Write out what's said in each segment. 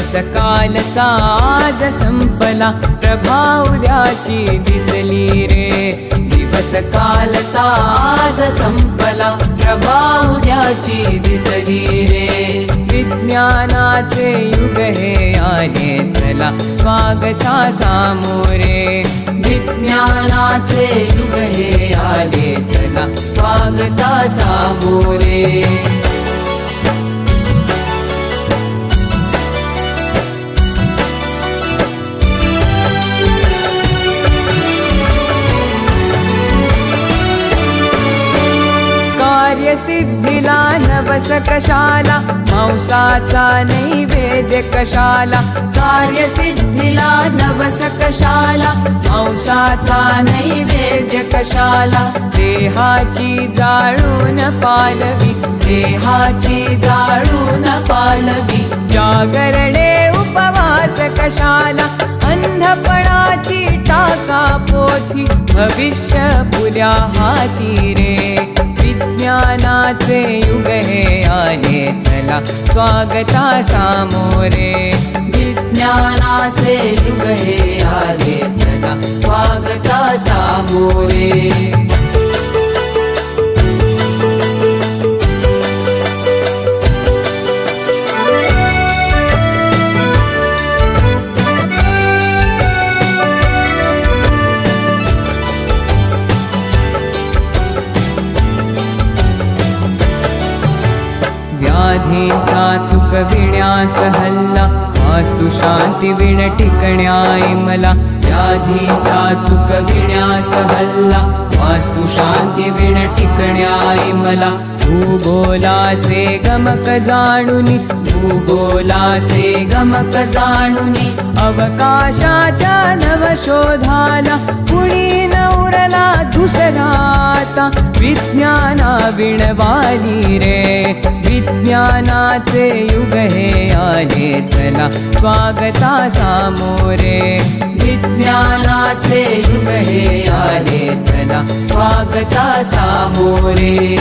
दिवस कालचा आज संपला, प्रभा उद्याची दिसली रे. दिवस कालचा आज संपला, प्रभा उद्याची दिसली रे. विज्ञानाचे युग हे आले चला, स्वागता सामोरे. विज्ञानाचे युग हे आले चला, स्वागता सामोरे. कार्यसिद्धीला नवस कशाला, मांसाचा नैवेद्य कशाला. कार्यसिद्धीला नवस कशाला, मांसाचा नैवेद्य कशाला. देहाची जाळून पालवी, देहाची जाळून पालवी. जागरणे उपवास कशाला, अंधपणाची टाका पोथी. भविष्य पुऱ्या हाती रे. विज्ञानाचे युग हे आले चला, स्वागता सामोरे. विज्ञानाचे युग हे आले चला, स्वागता सामोरे. व्याधीचा चुकविण्यास हल्ला, वास्तु शांती विण टिकण्याई मला. व्याधीचा चुकविण्यास हल्ला, वास्तु शांती विण टिकण्याई मला. भूगोलाचे गमक जाणुनी, भूगोलाचे गमक जाणुनी. अवकाशाच्या नवशोधाला, कुणी न उरला दुसरा आता. विज्ञाना विणवाली रे. विज्ञानाचे युग हे आले चला, स्वागता सामोरे. विज्ञानाचे युग हे आले चला, स्वागता सामोरे.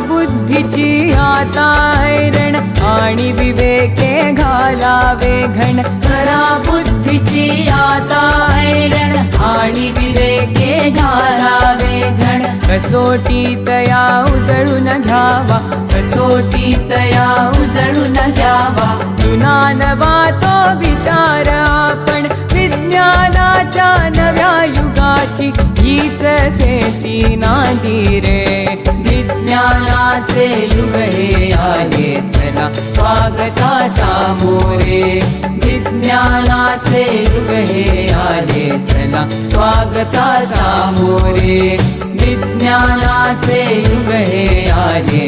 बुद्धीची आता ऐरण, आणि विवेके घालावे घण. करा बुद्धीची आता ऐरण, आणि विवेके घालावे घण. कसोटीत या उजळून घ्यावा, कसोटीत या उजळून घ्यावा. जुना नवा तो विचार आपण, विज्ञानाच्या नव्या युगाची हीच सेती नांदी रे. विज्ञानाचे युग हे आले चला, स्वागता सामोरे. विज्ञानाचे युग हे आले चला, स्वागता सामोरे. विज्ञानाचे युग हे आले